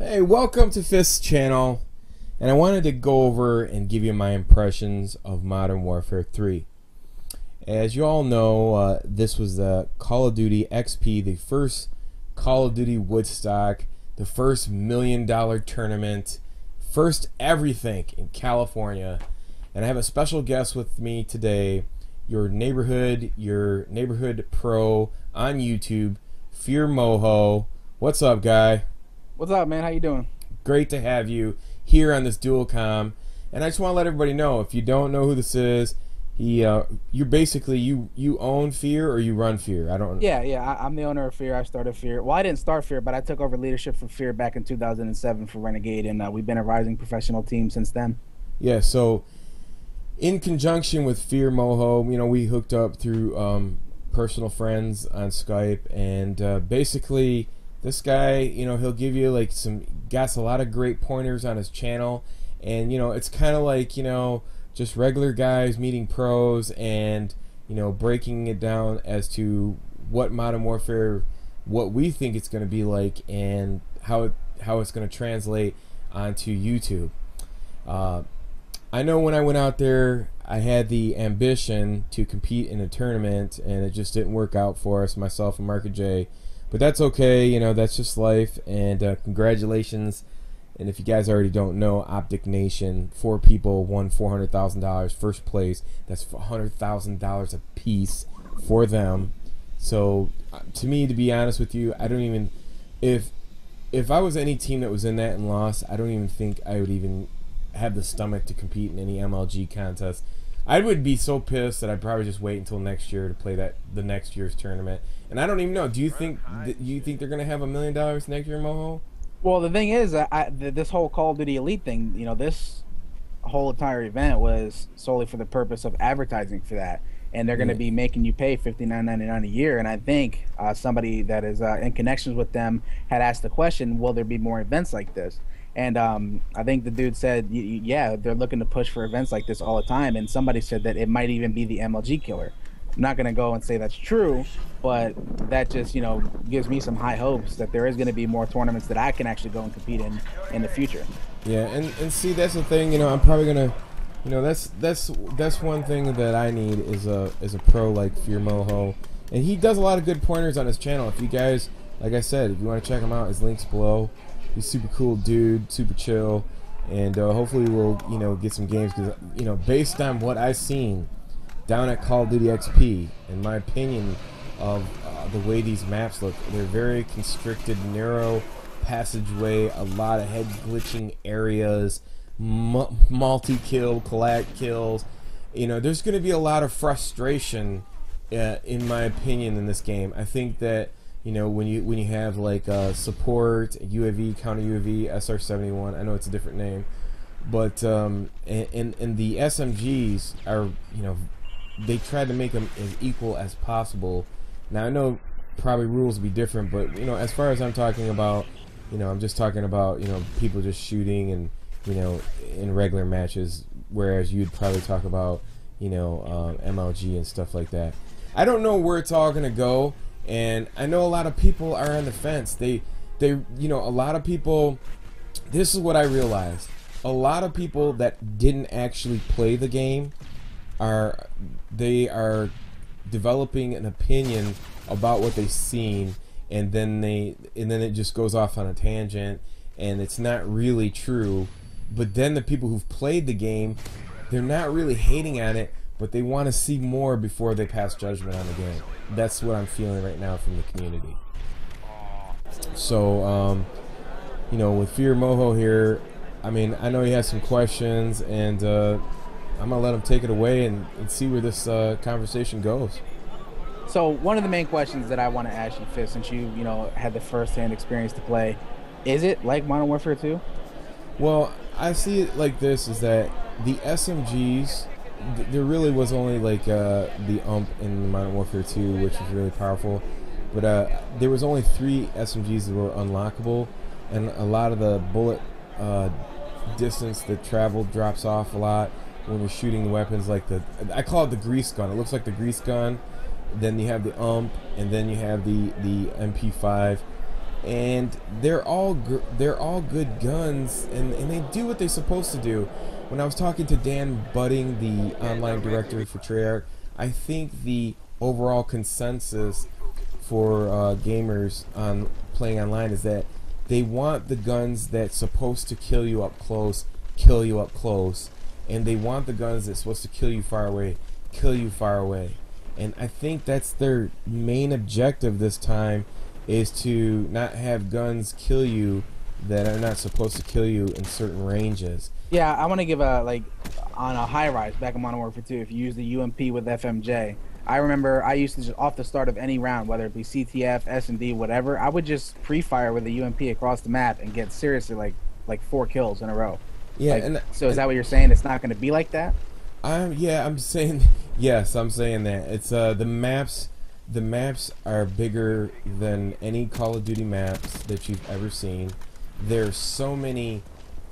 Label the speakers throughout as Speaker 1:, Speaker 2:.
Speaker 1: Hey, welcome to Fist's channel, and I wanted to go over and give you my impressions of Modern Warfare 3. As you all know, this was the Call of Duty XP, the first Call of Duty Woodstock, the first $1 million tournament, first everything in California. And I have a special guest with me today, your neighborhood pro on YouTube, Fear Moho. What's up, guy?
Speaker 2: What's up, man? How you doing?
Speaker 1: Great to have you here on this dual comm. And I just want to let everybody know, if you don't know who this is, you're basically you own Fear or you run Fear. I don't.
Speaker 2: Yeah. I'm the owner of Fear. I started Fear. Well, I didn't start Fear, but I took over leadership for Fear back in 2007 for Renegade, and we've been a rising professional team since then.
Speaker 1: Yeah. So, in conjunction with Fear Moho, we hooked up through personal friends on Skype, and basically, this guy, he'll give you like got a lot of great pointers on his channel, and it's kind of like just regular guys meeting pros and breaking it down as to what Modern Warfare, what we think it's going to be like, and how it's going to translate onto YouTube. I know when I went out there, I had the ambition to compete in a tournament, and it just didn't work out for us, myself and Market J. But that's okay, that's just life, and congratulations. And if you guys already don't know, Optic Nation, 4 people won $400,000, first place. That's $100,000 a piece for them. So, to me, to be honest with you, I don't even, if I was any team that was in that and lost, I don't even think I would even have the stomach to compete in any MLG contest. I would be so pissed that I'd probably just wait until next year to play the next year's tournament. And I don't even know. Do you think they're gonna have $1 million next year, Moho?
Speaker 2: Well, the thing is, this whole Call of Duty Elite thing, this whole entire event was solely for the purpose of advertising for that, and they're going to be making you pay $59.99 a year. And I think somebody that is in connections with them had asked the question, will there be more events like this? And I think the dude said, yeah, they're looking to push for events like this all the time. And somebody said that it might even be the MLG killer. I'm not going to go and say that's true, but that just, gives me some high hopes that there is going to be more tournaments that I can actually go and compete in the future.
Speaker 1: Yeah, and see, that's the thing, I'm probably going to, that's one thing that I need is a pro like Fear Moho. And he does a lot of good pointers on his channel. If you guys, like I said, if you want to check him out, his link's below. He's super cool dude, super chill, and hopefully we'll get some games, because based on what I've seen down at Call of Duty XP, in my opinion of the way these maps look, they're very constricted, narrow passageway, a lot of head glitching areas, multi-kill, collab kills. There's going to be a lot of frustration, in my opinion, in this game. I think that when you have like support, UAV, counter UAV, SR-71, I know it's a different name, but and the SMGs are, they try to make them as equal as possible. Now I know probably rules will be different, but as far as I'm talking about, I'm just talking about people just shooting and in regular matches, whereas you'd probably talk about MLG and stuff like that. I don't know where it's all gonna go. And I know a lot of people are on the fence. They a lot of people, this is what I realized. A lot of people that didn't actually play the game are developing an opinion about what they've seen, and then it just goes off on a tangent, and it's not really true. But then the people who've played the game, they're not really hating on it, but they want to see more before they pass judgment on the game. That's what I'm feeling right now from the community. So, with Fear Moho here, I know he has some questions, and I'm gonna let him take it away and see where this conversation goes.
Speaker 2: So one of the main questions that I want to ask you, Fist, since you had the first-hand experience to play, is it like Modern Warfare 2?
Speaker 1: Well, I see it like this: is that the SMGs, there really was only like the in Modern Warfare 2, which was really powerful, but there was only 3 SMGs that were unlockable, and a lot of the bullet distance that travel drops off a lot when you're shooting the weapons. Like I call it the grease gun. It looks like the grease gun. Then you have the and then you have the MP5, and they're all good guns, and they do what they're supposed to do. When I was talking to Dan Budding, the online director for Treyarch, I think the overall consensus for gamers on playing online is that they want the guns that's supposed to kill you up close, and they want the guns that's supposed to kill you far away, and I think that's their main objective this time, is to not have guns kill you that are not supposed to kill you in certain ranges.
Speaker 2: Yeah, I want to give a, like, on a high rise back in Modern Warfare 2, if you use the UMP with FMJ, I remember I used to just off the start of any round, whether it be CTF, S&D, whatever, I would just pre-fire with the UMP across the map and get seriously like 4 kills in a row.
Speaker 1: Yeah,
Speaker 2: like, so is that what you're saying? It's not going to be like that?
Speaker 1: I'm saying yes. I'm saying that it's the maps. The maps are bigger than any Call of Duty maps that you've ever seen. There's so many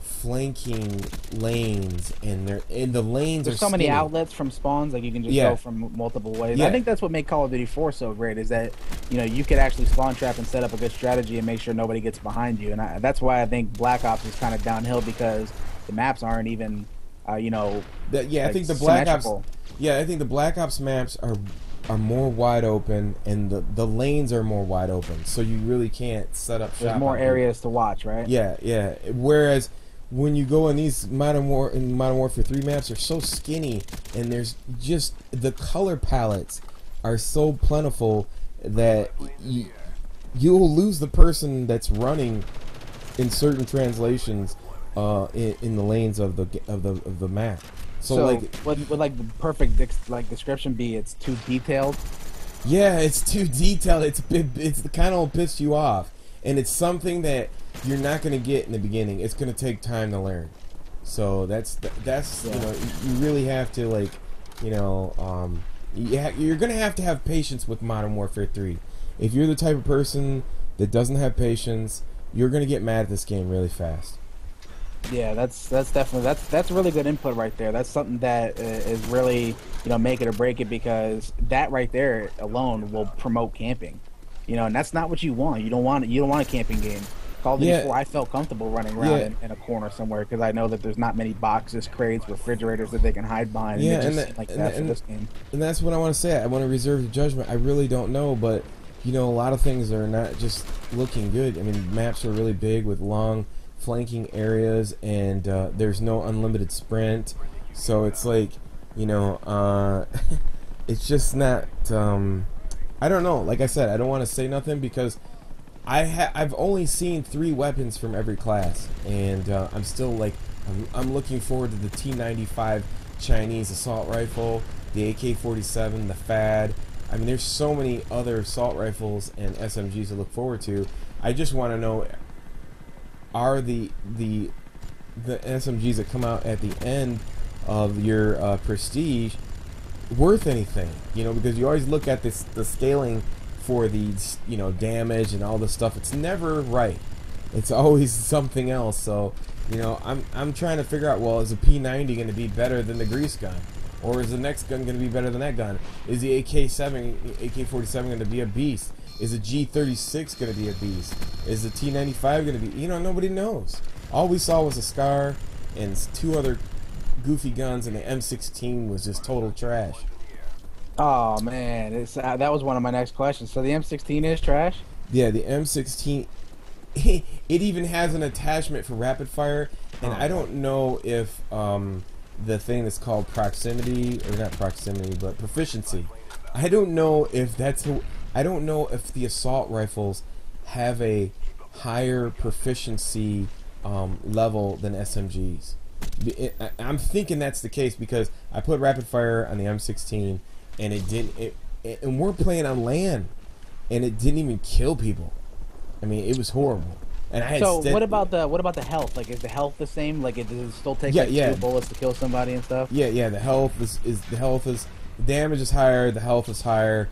Speaker 1: flanking lanes, and the lanes
Speaker 2: There's
Speaker 1: are
Speaker 2: so many
Speaker 1: skinny.
Speaker 2: outlets from spawns, like you can just go from multiple ways.
Speaker 1: Yeah.
Speaker 2: I think that's what made Call of Duty 4 so great, is that, you know, you could actually spawn trap and set up a good strategy and make sure nobody gets behind you. And that's why I think Black Ops is kind of downhill, because the maps aren't even, you know,
Speaker 1: I think the Black Ops. Yeah, I think the Black Ops maps are more wide open, and the lanes are more wide open, so you really can't set up shop.
Speaker 2: There's more areas to watch, right?
Speaker 1: Yeah. Whereas when you go in these Modern Warfare 3 maps, are so skinny, and there's just the color palettes are so plentiful that you'll lose the person that's running in certain translations in the lanes of the map. So like,
Speaker 2: would like the perfect description be it's too detailed?
Speaker 1: Yeah, it's too detailed. It's the kind of piss you off, and it's something that you're not going to get in the beginning. It's going to take time to learn. So that's you know, you really have to, like, you know, you're going to have patience with Modern Warfare 3. If you're the type of person that doesn't have patience, you're going to get mad at this game really fast.
Speaker 2: Yeah, that's definitely that's really good input right there. That's something that is really, you know, make it or break it, because that right there alone will promote camping. You know, and that's not what you want. You don't want a camping game. Call of Duty 4, I felt comfortable running around in a corner somewhere, because I know that there's not many boxes, crates, refrigerators that they can hide behind.
Speaker 1: Yeah,
Speaker 2: and this game.
Speaker 1: And that's what I want to say. I want to reserve the judgment. I really don't know, but you know, a lot of things are not just looking good. I mean, maps are really big with long flanking areas, and there's no unlimited sprint, so it's like, you know, it's just not, I don't know. Like I said, I don't want to say nothing, because I've only seen 3 weapons from every class, and I'm still like, I'm looking forward to the T95 Chinese assault rifle, the AK-47, the FAD. I mean, there's so many other assault rifles and SMGs to look forward to. I just want to know, are the SMGs that come out at the end of your prestige worth anything? You know, because you always look at the scaling for these, you know, damage and all this stuff. It's never right. It's always something else. So, you know, I'm trying to figure out, well, is the P90 going to be better than the grease gun? Or is the next gun going to be better than that gun? Is the AK-47 going to be a beast? Is the G36 going to be a beast? Is the T95 going to be... You know, nobody knows. All we saw was a SCAR and 2 other goofy guns, and the M16 was just total trash.
Speaker 2: Oh, man. It's, that was one of my next questions. So the M16 is trash?
Speaker 1: Yeah, the M16... it even has an attachment for rapid fire, and I don't know if the thing that's called proximity, or not proximity, but proficiency. I don't know if that's... I don't know if the assault rifles have a higher proficiency level than SMGs. I'm thinking that's the case, because I put rapid fire on the M16, and it didn't. And we're playing on land, and it didn't even kill people. I mean, it was horrible. And I had
Speaker 2: what about the health? Like, is the health the same? Like, does it still take 2 bullets to kill somebody and stuff?
Speaker 1: Yeah. The health is the damage is higher, the health is higher.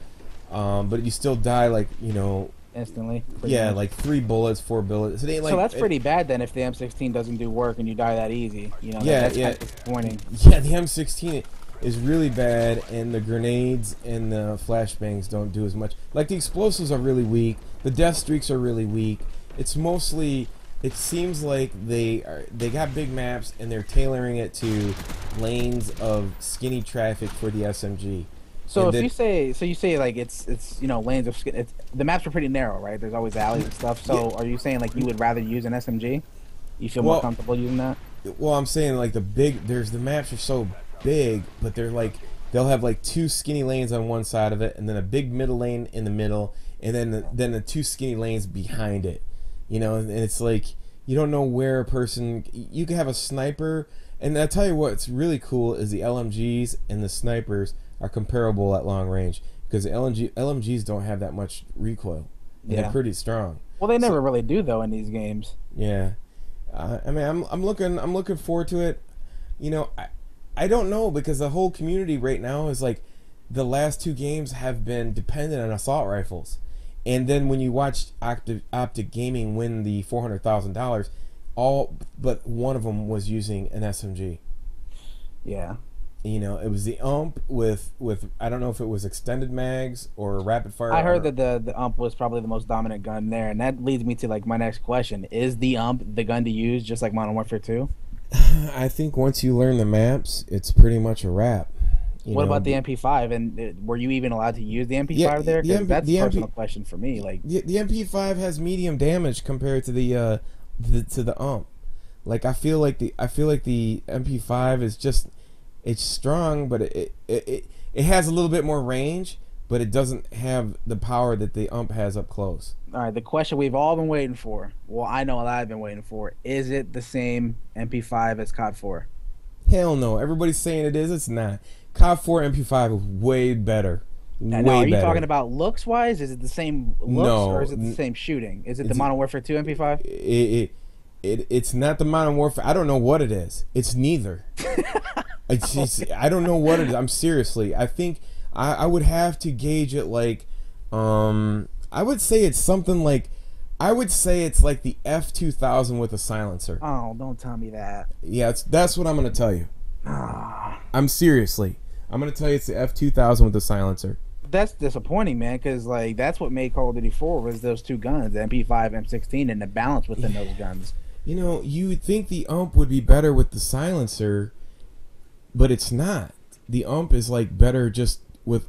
Speaker 1: But you still die, like, you know,
Speaker 2: instantly.
Speaker 1: Yeah, like 3 bullets, 4 bullets. It ain't like,
Speaker 2: so that's pretty bad then, if the M16 doesn't do work and you die that easy. You know,
Speaker 1: yeah,
Speaker 2: that's kind of disappointing.
Speaker 1: Yeah, the M16 is really bad, and the grenades and the flashbangs don't do as much. Like, the explosives are really weak. The death streaks are really weak. it's mostly. It seems like they got big maps and they're tailoring it to lanes of skinny traffic for the SMG.
Speaker 2: So
Speaker 1: And
Speaker 2: if
Speaker 1: then,
Speaker 2: you say like it's lanes of it's the maps are pretty narrow, right? There's always alleys and stuff.
Speaker 1: yeah,
Speaker 2: So are you saying like you would rather use an SMG? You feel more
Speaker 1: well,
Speaker 2: comfortable using that?
Speaker 1: well, I'm saying like the maps are so big, but they're like they'll have like two skinny lanes on one side of it, and then a big middle lane in the middle, and then the two skinny lanes behind it. And it's like you don't know where a person. You can have a sniper, and I tell you what's really cool is the LMGs and the snipers are comparable at long range because the LMGs don't have that much recoil, and they're
Speaker 2: Yeah.
Speaker 1: pretty strong.
Speaker 2: Well, they never
Speaker 1: So
Speaker 2: really do though in these games.
Speaker 1: yeah, I mean I'm looking forward to it. I don't know because the whole community right now is like the last two games have been dependent on assault rifles. And then when you watched Optic Gaming win the $400,000, all but one of them was using an SMG.
Speaker 2: Yeah.
Speaker 1: It was the with I don't know if it was extended mags or rapid fire.
Speaker 2: I heard that the ump was probably the most dominant gun there, and that leads me to like my next question: is the ump the gun to use, just like Modern Warfare 2?
Speaker 1: I think once you learn the maps, it's pretty much a wrap.
Speaker 2: What about the MP5? And were you even allowed to use the MP5 there? Because that's a personal question for me. Like
Speaker 1: the MP5 has medium damage compared to the ump. Like I feel like the MP5 is just it's strong, but it has a little bit more range, but it doesn't have the power that the ump has up close.
Speaker 2: All right, the question we've all been waiting for. Well, I know what I've been waiting for. Is it the same MP5 as COD 4?
Speaker 1: Hell no. Everybody's saying it is. It's not. COD 4 MP5 is way better.
Speaker 2: Now, are you talking about looks wise? Is it the same looks,
Speaker 1: No,
Speaker 2: or is it the same shooting? Is it the Modern Warfare 2 MP5?
Speaker 1: It's not the Modern Warfare. I don't know what it is. It's neither. I don't know what it is. I'm seriously. I think I would have to gauge it like I would say it's something like I would say it's like the F2000 with a silencer.
Speaker 2: Oh, don't tell me that.
Speaker 1: Yeah, that's what I'm gonna tell you.
Speaker 2: Ah,
Speaker 1: I'm seriously. I'm gonna tell you it's the F2000 with a silencer.
Speaker 2: that's disappointing, man. Because like that's what made Call of Duty 4 was those two guns, the MP5, M16, and the balance within those guns.
Speaker 1: You would think the ump would be better with the silencer, but it's not. The ump is like better just with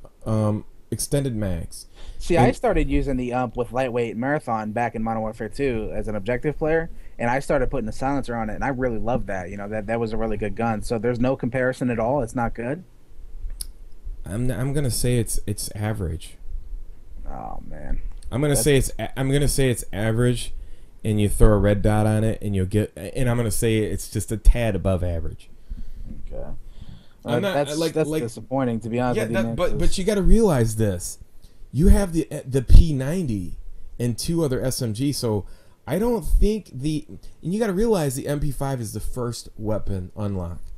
Speaker 1: extended mags.
Speaker 2: See, I started using the ump with lightweight marathon back in Modern Warfare 2 as an objective player, and I started putting a silencer on it, and I really loved that. That was a really good gun. So there's no comparison at all. It's not good.
Speaker 1: I'm gonna say it's average.
Speaker 2: Oh man.
Speaker 1: I'm gonna say it's average, and you throw a red dot on it, and you'll get. And I'm gonna say it's just a tad above average.
Speaker 2: Okay. That's disappointing, to be honest with you, man,
Speaker 1: but you got to realize this. You have the P90 and two other SMGs, so I don't think and you got to realize the MP5 is the first weapon unlocked.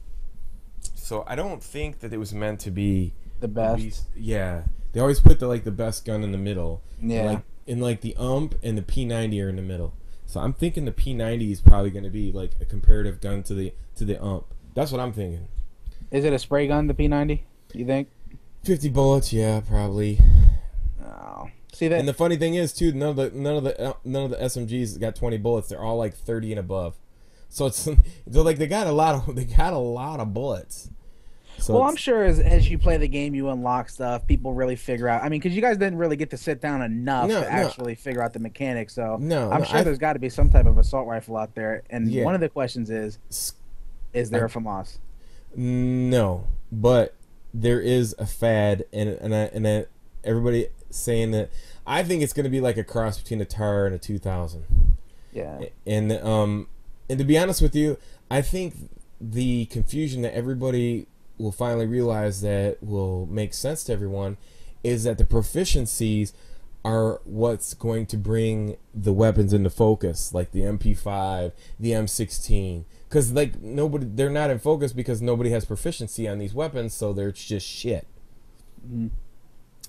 Speaker 1: So I don't think that it was meant to be
Speaker 2: the best.
Speaker 1: Yeah, they always put the best gun in the middle.
Speaker 2: Yeah.
Speaker 1: Like the ump and the P90 are in the middle. So I'm thinking the P90 is probably going to be like a comparative gun to the ump. That's what I'm thinking.
Speaker 2: Is it a spray gun, the P90? You think?
Speaker 1: 50 bullets, yeah, probably.
Speaker 2: Oh, see that?
Speaker 1: And the funny thing is, too, none of the SMGs got 20 bullets. They're all like 30 and above. So it's like they got a lot of bullets. So
Speaker 2: well, I'm sure as you play the game, you unlock stuff. People really figure out. I mean, because you guys didn't really get to sit down enough to actually figure out the mechanics. So I'm sure there's got to be some type of assault rifle out there. And one of the questions is there a FAMAS?
Speaker 1: No, but there is a fad, and everybody saying that I think it's going to be like a cross between a TAR and a 2000.
Speaker 2: Yeah.
Speaker 1: And to be honest with you, I think the confusion that everybody will finally realize that will make sense to everyone is that the proficiencies are what's going to bring the weapons into focus, like the MP5, the M16. Because they're not in focus because nobody has proficiency on these weapons, so they're just shit.
Speaker 2: Mm-hmm.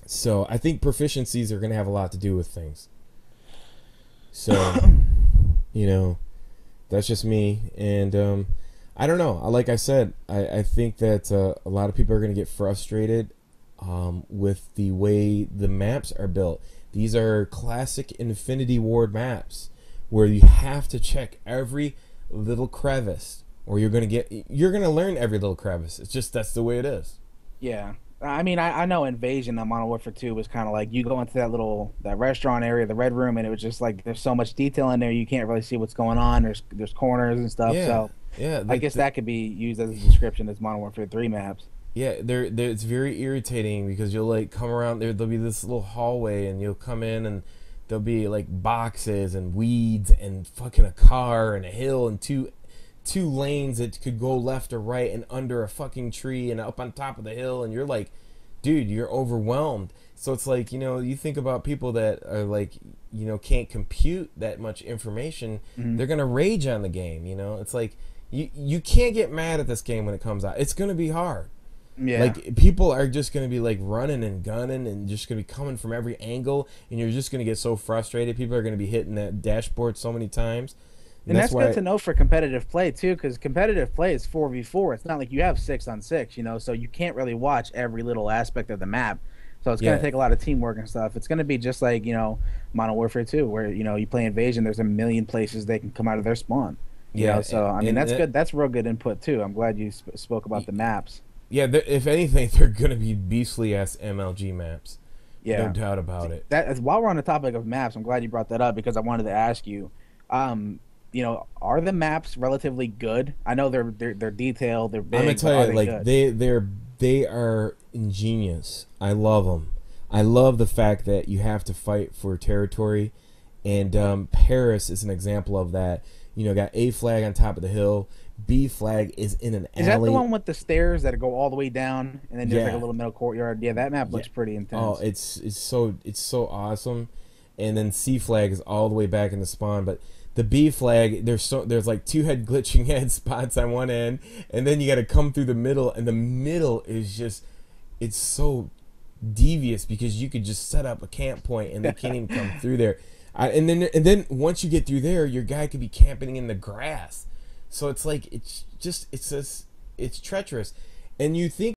Speaker 1: So I think proficiencies are going to have a lot to do with things. So, that's just me. And I don't know. Like I said, I think that a lot of people are going to get frustrated with the way the maps are built. These are classic Infinity Ward maps where you have to check every little crevice, or you're gonna learn every little crevice. It's just that's the way it is.
Speaker 2: Yeah. I mean, I know Invasion on Modern Warfare 2 was kind of like you go into that restaurant area, the red room, and it was just like there's so much detail in there you can't really see what's going on. There's corners and stuff.
Speaker 1: Yeah,
Speaker 2: So
Speaker 1: yeah,
Speaker 2: I guess that could be used as a description as Modern Warfare 3 maps.
Speaker 1: yeah. It's very irritating because you'll like come around there. There'll be this little hallway, and you'll come in, and there'll be like boxes and weeds and fucking a car and a hill and two lanes that could go left or right and under a fucking tree and up on top of the hill, and you're like, dude, you're overwhelmed. So it's like, you think about people that are like, can't compute that much information.
Speaker 2: Mhm.
Speaker 1: They're gonna rage on the game. It's like you can't get mad at this game when it comes out. It's gonna be hard.
Speaker 2: Yeah.
Speaker 1: Like, people are just gonna be like running and gunning and just gonna be coming from every angle, and you're just gonna get so frustrated. People are gonna be hitting that dashboard so many times.
Speaker 2: And that's good to know for competitive play too, because competitive play is 4v4. It's not like you have 6-on-6, so you can't really watch every little aspect of the map. So it's going to take a lot of teamwork and stuff. It's going to be just like, Modern Warfare 2, where, you play Invasion, there's a million places they can come out of their spawn. So, I mean, that's good. That's real good input too. I'm glad you spoke about the maps.
Speaker 1: Yeah, if anything, they're going to be beastly-ass MLG maps.
Speaker 2: Yeah.
Speaker 1: No doubt about it.
Speaker 2: While we're on the topic of maps, I'm glad you brought that up because I wanted to ask you, are the maps relatively good? I know they're detailed, they're big.
Speaker 1: I'm gonna tell you, like
Speaker 2: good?
Speaker 1: they are ingenious. I love them. I love the fact that you have to fight for territory, and Paris is an example of that. Got A flag on top of the hill, B flag is in an alley.
Speaker 2: Is that the one with the stairs that go all the way down, and then there's like a little middle courtyard? Yeah, that map looks pretty intense.
Speaker 1: Oh, it's so awesome. And then C flag is all the way back in the spawn, but the B flag, there's like two head glitching head spots on one end, and then you got to come through the middle, and the middle is just, it's so devious because you could just set up a camp point and they can't even come through there. And then once you get through there, your guy could be camping in the grass. So it's like it's treacherous, and you think